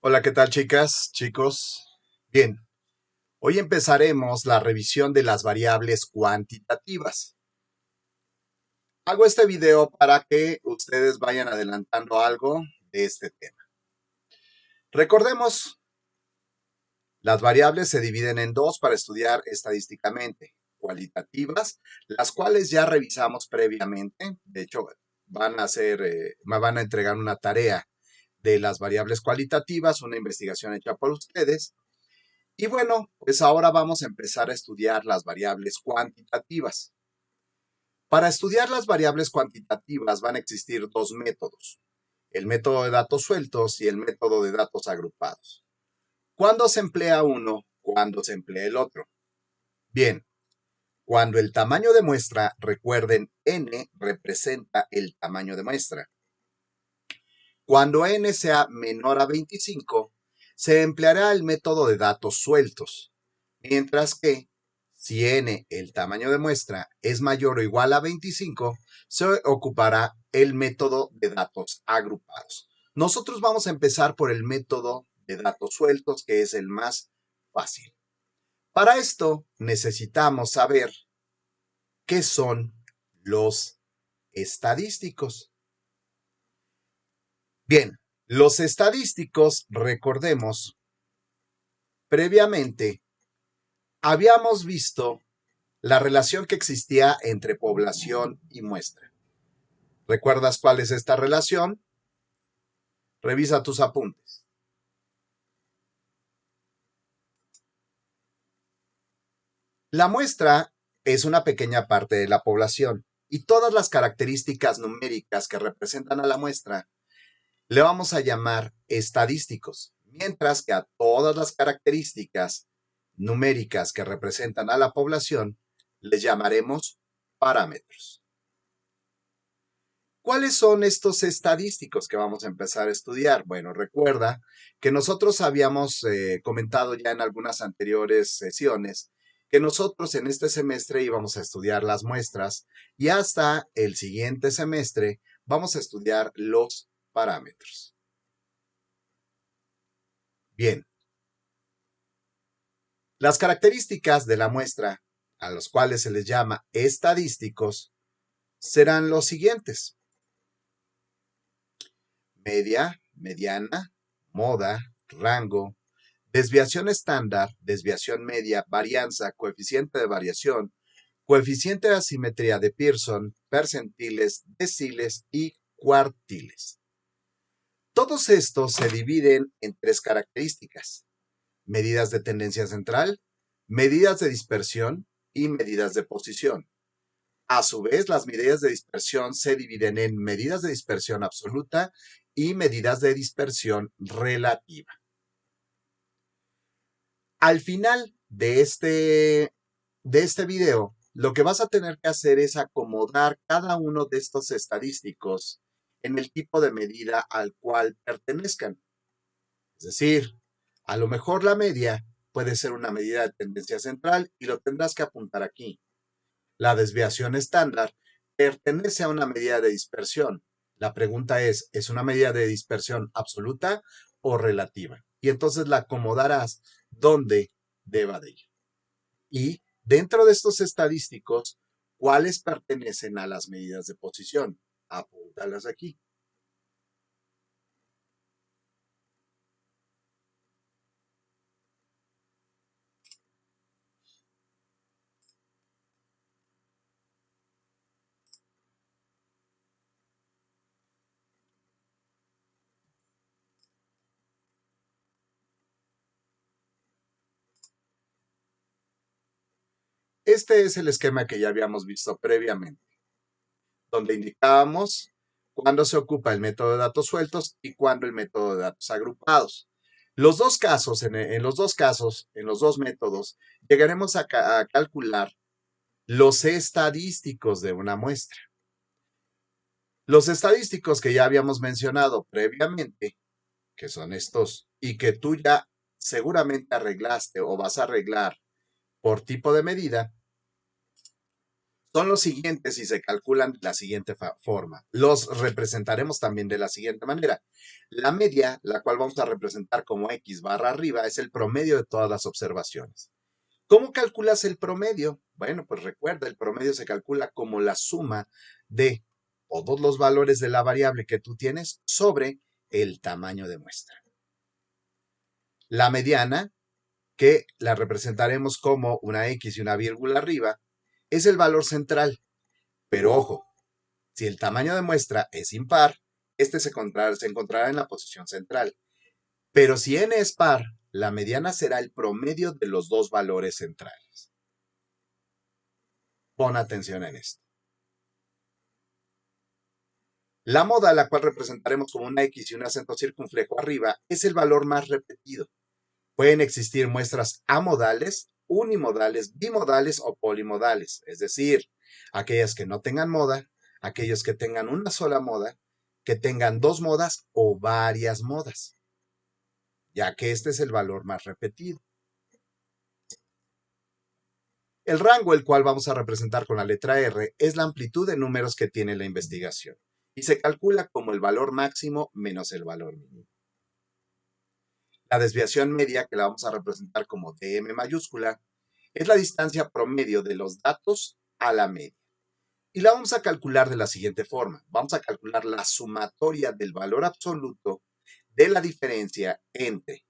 Hola, ¿qué tal, chicas, chicos? Bien, hoy empezaremos la revisión de las variables cuantitativas. Hago este video para que ustedes vayan adelantando algo de este tema. Recordemos, las variables se dividen en dos para estudiar estadísticamente. Cualitativas, las cuales ya revisamos previamente. De hecho, me van a entregar una tarea de las variables cualitativas, una investigación hecha por ustedes. Y bueno, pues ahora vamos a empezar a estudiar las variables cuantitativas. Para estudiar las variables cuantitativas van a existir dos métodos, el método de datos sueltos y el método de datos agrupados. ¿Cuándo se emplea uno? ¿Cuándo se emplea el otro? Bien, cuando el tamaño de muestra, recuerden, n representa el tamaño de muestra. Cuando n sea menor a 25, se empleará el método de datos sueltos, mientras que si n, el tamaño de muestra, es mayor o igual a 25, se ocupará el método de datos agrupados. Nosotros vamos a empezar por el método de datos sueltos, que es el más fácil. Para esto necesitamos saber qué son los estadísticos. Bien, los estadísticos, recordemos, previamente habíamos visto la relación que existía entre población y muestra. ¿Recuerdas cuál es esta relación? Revisa tus apuntes. La muestra es una pequeña parte de la población y todas las características numéricas que representan a la muestra le vamos a llamar estadísticos, mientras que a todas las características numéricas que representan a la población les llamaremos parámetros. ¿Cuáles son estos estadísticos que vamos a empezar a estudiar? Bueno, recuerda que nosotros habíamos comentado ya en algunas anteriores sesiones que nosotros en este semestre íbamos a estudiar las muestras y hasta el siguiente semestre vamos a estudiar los parámetros. Bien, las características de la muestra, a los cuales se les llama estadísticos, serán los siguientes: media, mediana, moda, rango, desviación estándar, desviación media, varianza, coeficiente de variación, coeficiente de asimetría de Pearson, percentiles, deciles y cuartiles. Todos estos se dividen en tres características: medidas de tendencia central, medidas de dispersión y medidas de posición. A su vez, las medidas de dispersión se dividen en medidas de dispersión absoluta y medidas de dispersión relativa. Al final de este video, lo que vas a tener que hacer es acomodar cada uno de estos estadísticos en el tipo de medida al cual pertenezcan. Es decir, a lo mejor la media puede ser una medida de tendencia central y lo tendrás que apuntar aquí. La desviación estándar pertenece a una medida de dispersión. La pregunta ¿es una medida de dispersión absoluta o relativa? Y entonces la acomodarás donde deba de ir. Y dentro de estos estadísticos, ¿cuáles pertenecen a las medidas de posición? Apúntalas aquí. Este es el esquema que ya habíamos visto previamente, donde indicábamos cuándo se ocupa el método de datos sueltos y cuándo el método de datos agrupados. Los dos casos, en los dos métodos, llegaremos a calcular los estadísticos de una muestra. Los estadísticos que ya habíamos mencionado previamente, que son estos, y que tú ya seguramente arreglaste o vas a arreglar por tipo de medida, son los siguientes y se calculan de la siguiente forma. Los representaremos también de la siguiente manera. La media, la cual vamos a representar como X barra arriba, es el promedio de todas las observaciones. ¿Cómo calculas el promedio? Bueno, pues recuerda, el promedio se calcula como la suma de todos los valores de la variable que tú tienes sobre el tamaño de muestra. La mediana, que la representaremos como una X y una vírgula arriba, es el valor central. Pero ojo, si el tamaño de muestra es impar, este se encontrará en la posición central. Pero si n es par, la mediana será el promedio de los dos valores centrales. Pon atención en esto. La moda, la cual representaremos como una X y un acento circunflejo arriba, es el valor más repetido. Pueden existir muestras amodales, unimodales, bimodales o polimodales, es decir, aquellas que no tengan moda, aquellos que tengan una sola moda, que tengan dos modas o varias modas, ya que este es el valor más repetido. El rango, el cual vamos a representar con la letra R, es la amplitud de números que tiene la investigación y se calcula como el valor máximo menos el valor mínimo. La desviación media, que la vamos a representar como DM mayúscula, es la distancia promedio de los datos a la media. Y la vamos a calcular de la siguiente forma. Vamos a calcular la sumatoria del valor absoluto de la diferencia entre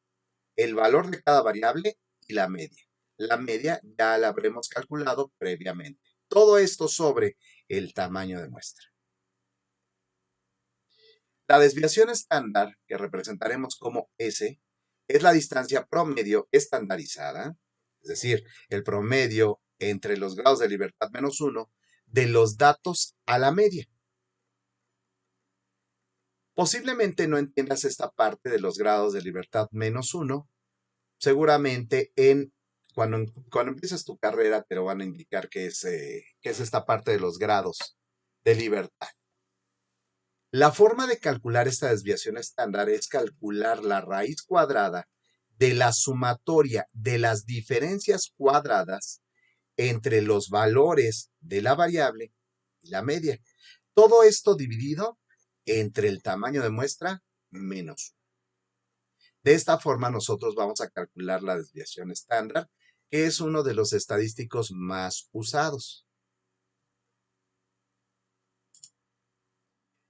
el valor de cada variable y la media. La media ya la habremos calculado previamente. Todo esto sobre el tamaño de muestra. La desviación estándar, que representaremos como S, es la distancia promedio estandarizada, es decir, el promedio entre los grados de libertad menos 1 de los datos a la media. Posiblemente no entiendas esta parte de los grados de libertad menos 1, seguramente cuando empieces tu carrera te lo van a indicar qué es esta parte de los grados de libertad. La forma de calcular esta desviación estándar es calcular la raíz cuadrada de la sumatoria de las diferencias cuadradas entre los valores de la variable y la media. Todo esto dividido entre el tamaño de muestra menos 1. De esta forma nosotros vamos a calcular la desviación estándar, que es uno de los estadísticos más usados.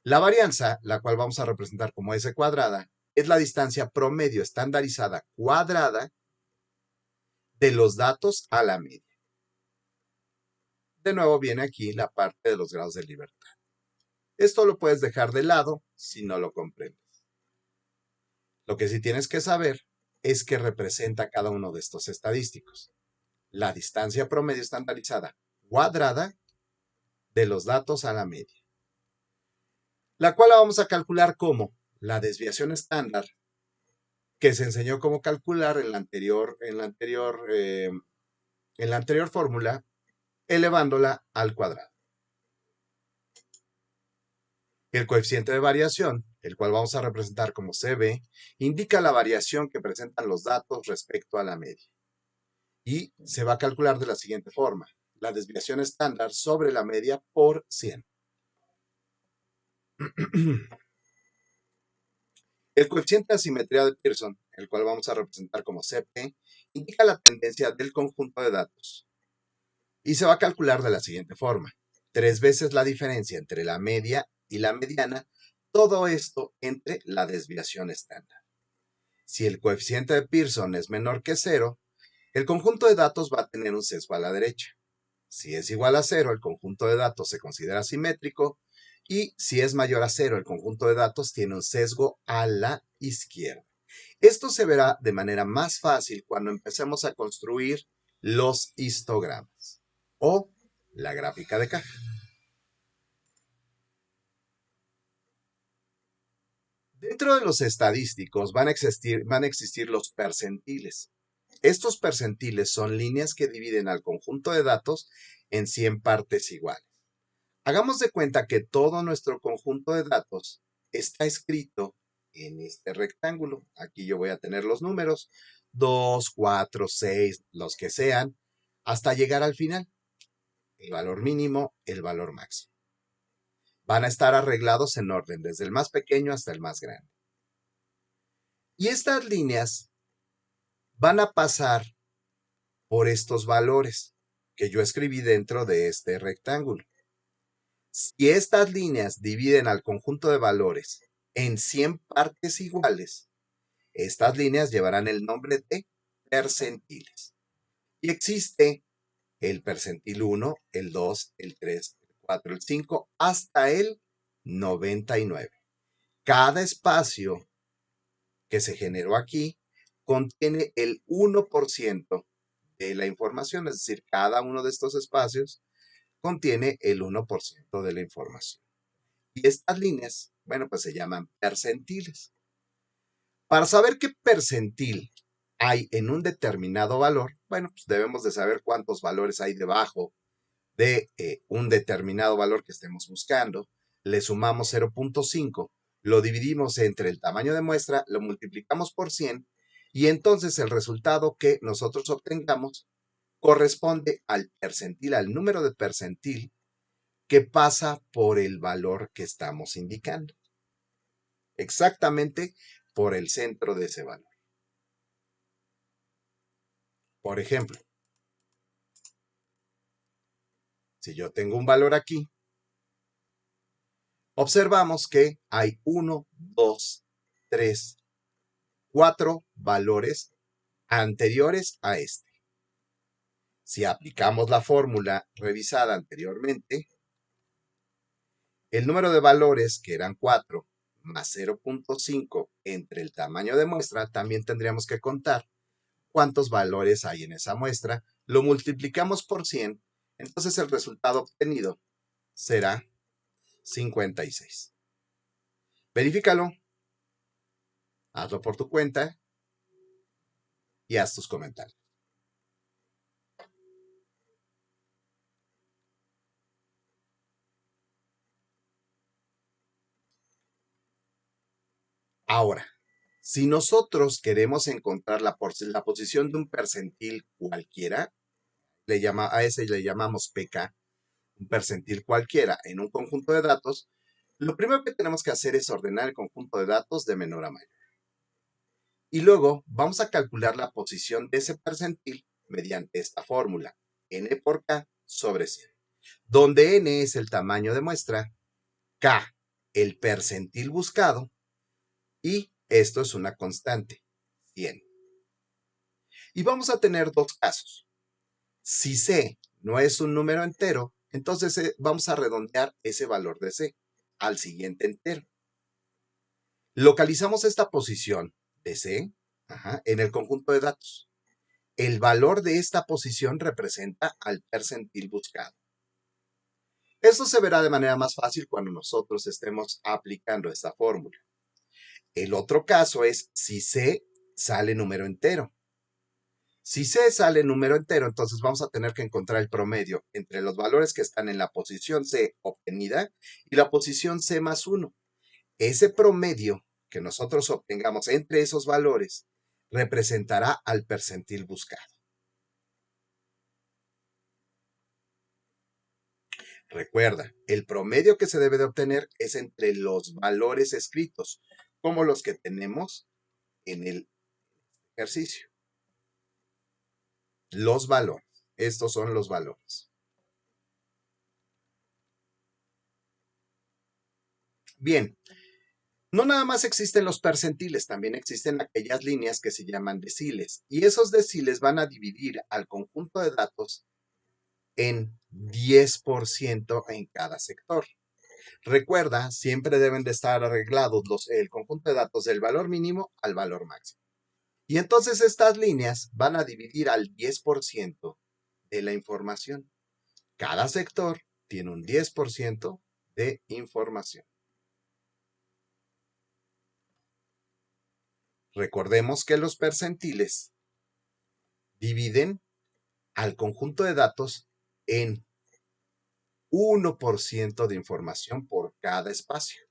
La varianza, la cual vamos a representar como S cuadrada, es la distancia promedio estandarizada cuadrada de los datos a la media. De nuevo viene aquí la parte de los grados de libertad. Esto lo puedes dejar de lado si no lo comprendes. Lo que sí tienes que saber es que representa cada uno de estos estadísticos. La distancia promedio estandarizada cuadrada de los datos a la media, la cual la vamos a calcular como la desviación estándar que se enseñó cómo calcular en la anterior fórmula, elevándola al cuadrado. El coeficiente de variación, el cual vamos a representar como CB, indica la variación que presentan los datos respecto a la media. Y se va a calcular de la siguiente forma: la desviación estándar sobre la media por 100. El coeficiente de asimetría de Pearson, el cual vamos a representar como CP, indica la tendencia del conjunto de datos y se va a calcular de la siguiente forma: 3 veces la diferencia entre la media y la mediana, todo esto entre la desviación estándar. Si el coeficiente de Pearson es menor que 0, el conjunto de datos va a tener un sesgo a la derecha. Si es igual a 0, el conjunto de datos se considera simétrico, y si es mayor a 0, el conjunto de datos tiene un sesgo a la izquierda. Esto se verá de manera más fácil cuando empecemos a construir los histogramas o la gráfica de caja. Dentro de los estadísticos van a existir los percentiles. Estos percentiles son líneas que dividen al conjunto de datos en 100 partes iguales. Hagamos de cuenta que todo nuestro conjunto de datos está escrito en este rectángulo. Aquí yo voy a tener los números 2, 4, 6, los que sean, hasta llegar al final. el valor mínimo, el valor máximo. Van a estar arreglados en orden, desde el más pequeño hasta el más grande. Y estas líneas van a pasar por estos valores que yo escribí dentro de este rectángulo. Si estas líneas dividen al conjunto de valores en 100 partes iguales, estas líneas llevarán el nombre de percentiles. Y existe el percentil 1, el 2, el 3, el 4, el 5, hasta el 99. Cada espacio que se generó aquí contiene el 1% de la información, es decir, cada uno de estos espacios contiene el 1% de la información. Y estas líneas, bueno, pues se llaman percentiles. Para saber qué percentil hay en un determinado valor, bueno, pues debemos de saber cuántos valores hay debajo de un determinado valor que estemos buscando. Le sumamos 0.5, lo dividimos entre el tamaño de muestra, lo multiplicamos por 100 y entonces el resultado que nosotros obtengamos corresponde al percentil, al número de percentil que pasa por el valor que estamos indicando. Exactamente por el centro de ese valor. Por ejemplo, si yo tengo un valor aquí, observamos que hay 1, 2, 3, 4 valores anteriores a este. Si aplicamos la fórmula revisada anteriormente, el número de valores, que eran 4, más 0.5 entre el tamaño de muestra, también tendríamos que contar cuántos valores hay en esa muestra, lo multiplicamos por 100, entonces el resultado obtenido será 56. Verifícalo, hazlo por tu cuenta y haz tus comentarios. Ahora, si nosotros queremos encontrar la posición de un percentil cualquiera, a ese le llamamos PK, un percentil cualquiera en un conjunto de datos, lo primero que tenemos que hacer es ordenar el conjunto de datos de menor a mayor. Y luego vamos a calcular la posición de ese percentil mediante esta fórmula, n por k sobre 100, donde n es el tamaño de muestra, k el percentil buscado y esto es una constante, 100. Y vamos a tener dos casos. Si c no es un número entero, entonces vamos a redondear ese valor de c al siguiente entero. Localizamos esta posición de c en el conjunto de datos. El valor de esta posición representa al percentil buscado. Esto se verá de manera más fácil cuando nosotros estemos aplicando esta fórmula. El otro caso es si c sale número entero. Si c sale número entero, entonces vamos a tener que encontrar el promedio entre los valores que están en la posición c obtenida y la posición c más 1. Ese promedio que nosotros obtengamos entre esos valores representará al percentil buscado. Recuerda, el promedio que se debe de obtener es entre los valores escritos, como los que tenemos en el ejercicio. Los valores. Estos son los valores. Bien, no nada más existen los percentiles, también existen aquellas líneas que se llaman deciles. Y esos deciles van a dividir al conjunto de datos en 10% en cada sector. Recuerda, siempre deben de estar arreglados el conjunto de datos del valor mínimo al valor máximo. Y entonces estas líneas van a dividir al 10% de la información. Cada sector tiene un 10% de información. Recordemos que los percentiles dividen al conjunto de datos en 1% de información por cada espacio.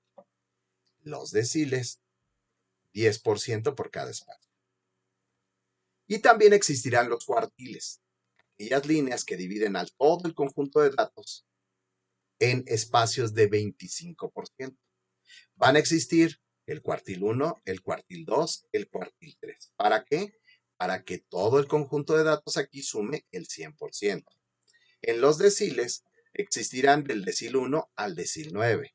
Los deciles, 10% por cada espacio. Y también existirán los cuartiles. aquellas líneas que dividen al todo el conjunto de datos en espacios de 25%. Van a existir el cuartil 1, el cuartil 2, el cuartil 3. ¿Para qué? Para que todo el conjunto de datos aquí sume el 100%. En los deciles existirán del decil 1 al decil 9.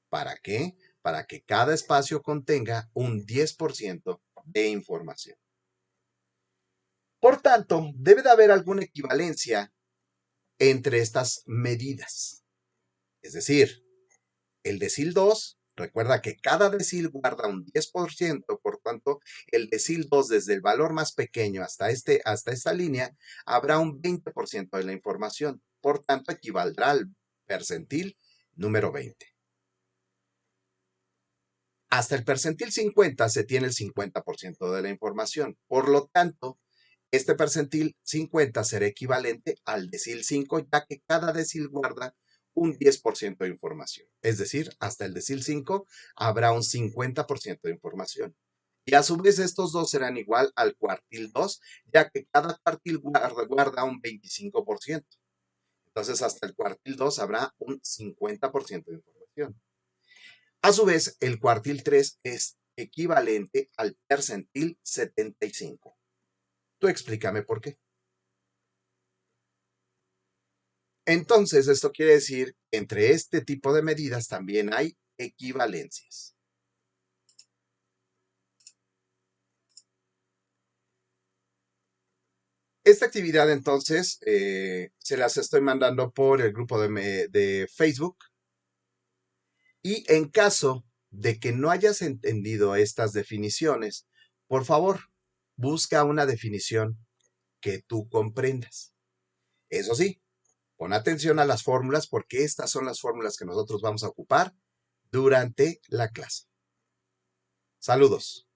¿Para qué? Para que cada espacio contenga un 10% de información. Por tanto, debe de haber alguna equivalencia entre estas medidas. Es decir, el decil 2, recuerda que cada decil guarda un 10%, por tanto, el decil 2 desde el valor más pequeño hasta esta línea, habrá un 20% de la información. Por tanto, equivaldrá al percentil número 20. Hasta el percentil 50 se tiene el 50% de la información. Por lo tanto, este percentil 50 será equivalente al decil 5, ya que cada decil guarda un 10% de información. Es decir, hasta el decil 5 habrá un 50% de información. Y a su vez estos dos serán igual al cuartil 2, ya que cada cuartil guarda un 25%. Entonces, hasta el cuartil 2 habrá un 50% de información. A su vez, el cuartil 3 es equivalente al percentil 75. Tú explícame por qué. Entonces, esto quiere decir que entre este tipo de medidas también hay equivalencias. Esta actividad entonces se las estoy mandando por el grupo de Facebook, y en caso de que no hayas entendido estas definiciones, por favor, busca una definición que tú comprendas. Eso sí, pon atención a las fórmulas porque estas son las fórmulas que nosotros vamos a ocupar durante la clase. Saludos.